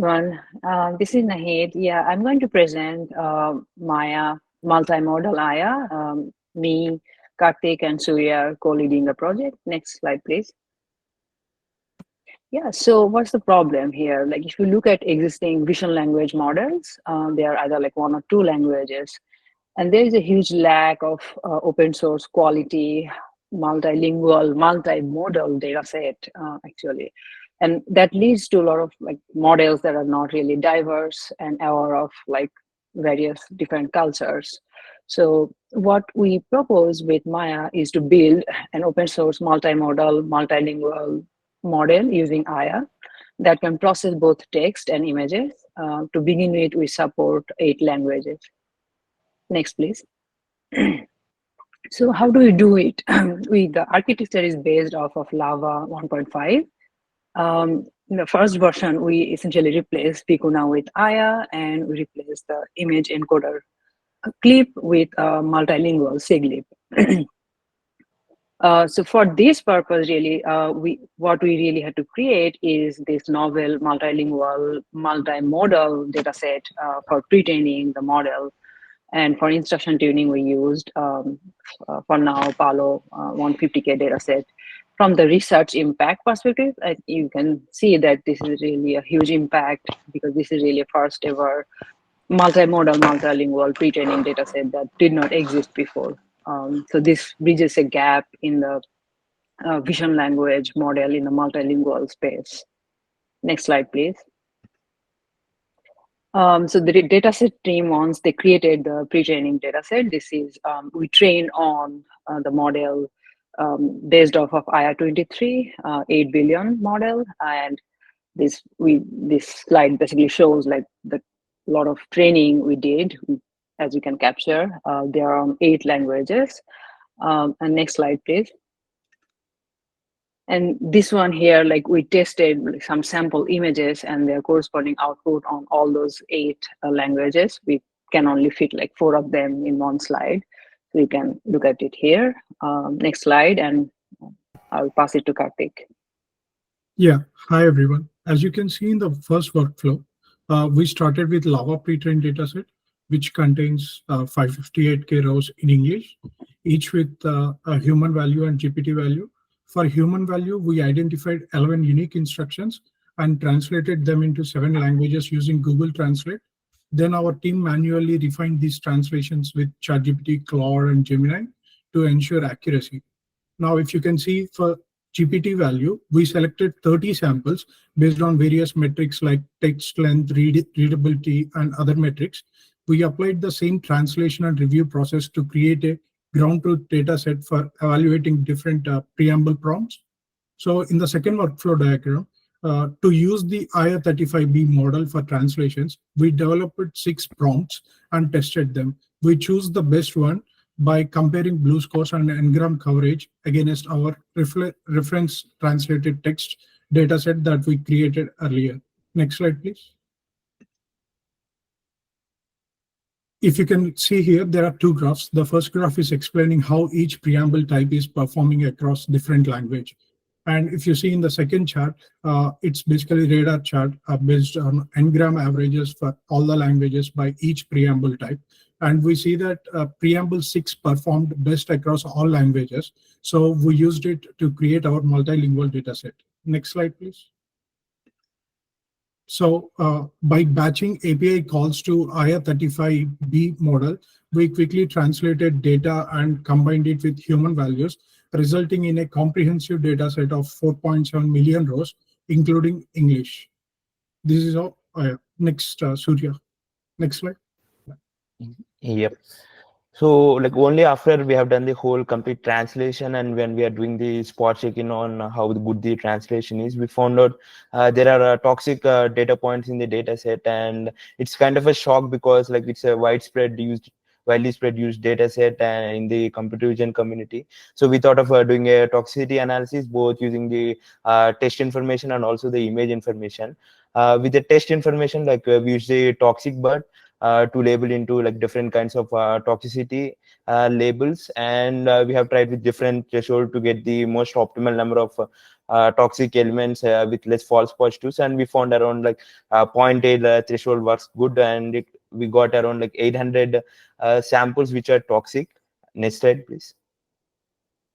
Everyone. This is Nahid. Yeah, I'm going to present Maya multimodal Aya. Me, Karthik, and Surya are co-leading the project. Next slide, please. Yeah, so what's the problem here? Like, if you look at existing vision language models, they are either like one or two languages, and there is a huge lack of open source quality, multilingual, multimodal data set, actually. And that leads to a lot of like models that are not really diverse and aware of like various different cultures. So what we propose with Maya is to build an open source multimodal, multilingual model using Aya that can process both text and images. To begin with, we support 8 languages. Next, please. So how do we do it? The architecture is based off of Lava 1.5. In the first version, we essentially replaced Picuna with Aya, and we replaced the image encoder clip with a multilingual SIGLIP. So for this purpose, really, what we really had to create is this novel multilingual, multimodal data set for pre-training the model. And for instruction tuning, we used, for now, Palo 150K dataset. From the research impact perspective, you can see that this is really a huge impact because this is really a first ever multimodal, multilingual pre-training dataset that did not exist before. So this bridges a gap in the vision language model in the multilingual space. Next slide, please. So the dataset team, once they created the pre-training dataset, this is, we train on the model based off of IR23, 8 billion model. And this slide basically shows like the lot of training we did, as you can capture. There are 8 languages. And next slide, please. And this one here, like we tested some sample images and their corresponding output on all those 8 languages. We can only fit like 4 of them in one slide. So you can look at it here. Next slide, and I'll pass it to Karthik. Yeah, hi everyone. As you can see in the first workflow, we started with Lava pre-trained dataset, which contains 558K rows in English, each with a human value and GPT value. For human value, we identified 11 unique instructions and translated them into 7 languages using Google Translate. Then our team manually refined these translations with ChatGPT, Claude, and Gemini to ensure accuracy. Now, if you can see for GPT value, we selected 30 samples based on various metrics like text length, readability, and other metrics. We applied the same translation and review process to create a ground truth data set for evaluating different preamble prompts. So in the second workflow diagram, to use the IR35B model for translations, we developed 6 prompts and tested them. We choose the best one by comparing blue scores and n-gram coverage against our reference translated text dataset that we created earlier. Next slide, please. If you can see here, there are 2 graphs. The first graph is explaining how each preamble type is performing across different language. And if you see in the second chart, it's basically radar chart based on n-gram averages for all the languages by each preamble type. And we see that preamble 6 performed best across all languages. So we used it to create our multilingual dataset. Next slide, please. So by batching API calls to IR35B model, we quickly translated data and combined it with human values, resulting in a comprehensive data set of 4.7 million rows, including English. This is all. Next, Surya. Next slide. Yep. So like only after we have done the whole complete translation and when we are doing the spot check-in on how good the translation is, we found out there are toxic data points in the data set, and it's kind of a shock because like it's a widely spread used data set and in the computer vision community. So we thought of doing a toxicity analysis, both using the test information and also the image information. With the test information, like we use the toxic bird, to label into like different kinds of toxicity labels, and we have tried with different threshold to get the most optimal number of toxic elements with less false positives, and we found around like 0.8 threshold works good, and we got around like 800 samples which are toxic. Next slide, please.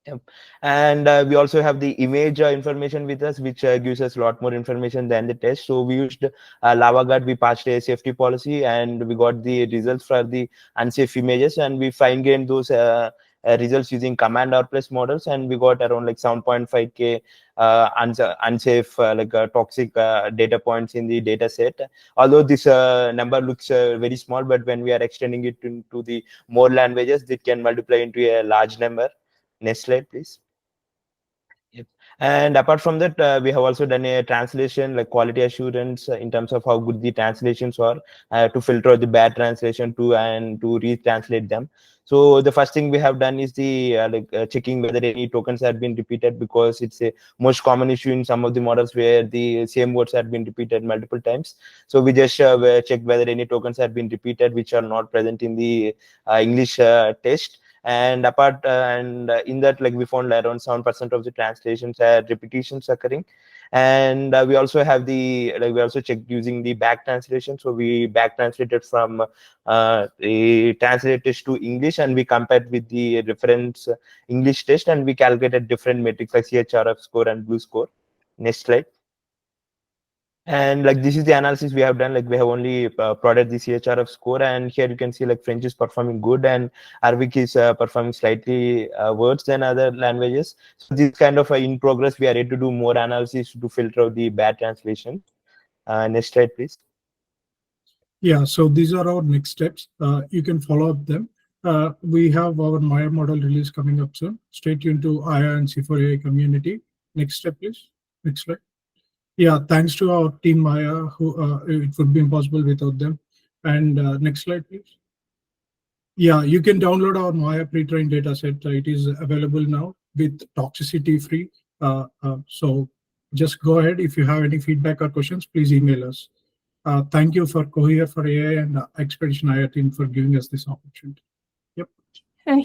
Yep. And we also have the image information with us, which gives us a lot more information than the test. So we used LavaGuard, we patched a safety policy, and we got the results for the unsafe images, and we fine-grained those results using command R plus models, and we got around like 7.5K unsafe, toxic data points in the data set. Although this number looks very small, but when we are extending it into the more languages, it can multiply into a large number. Next slide, please. Yep. And apart from that, we have also done a translation, like quality assurance, in terms of how good the translations are, to filter out the bad translation and to retranslate them. So the first thing we have done is the checking whether any tokens have been repeated, because it's a most common issue in some of the models where the same words have been repeated multiple times. So we just check whether any tokens have been repeated which are not present in the English test. And in that, like, we found around 7% of the translations had repetitions occurring. And we also have we also checked using the back translation. So we back translated from the translated test to English, and we compared with the reference English test, and we calculated different metrics like CHRF score and blue score. Next slide. And like, this is the analysis we have done. Like, we have only plotted the CHRF score, and here you can see like French is performing good and Arabic is performing slightly worse than other languages. So this kind of in progress, we are ready to do more analysis to filter out the bad translation. Next slide, please. Yeah, so these are our next steps. You can follow up them. We have our Maya model release coming up soon. Stay tuned to IA and C4AI community. Next step, please. Next slide. Yeah, thanks to our team Maya, who it would be impossible without them. And next slide, please. Yeah, you can download our Maya pre-trained dataset. It is available now with toxicity free. So just go ahead. If you have any feedback or questions, please email us. Thank you for Cohere for AI and Expedition IA team for giving us this opportunity.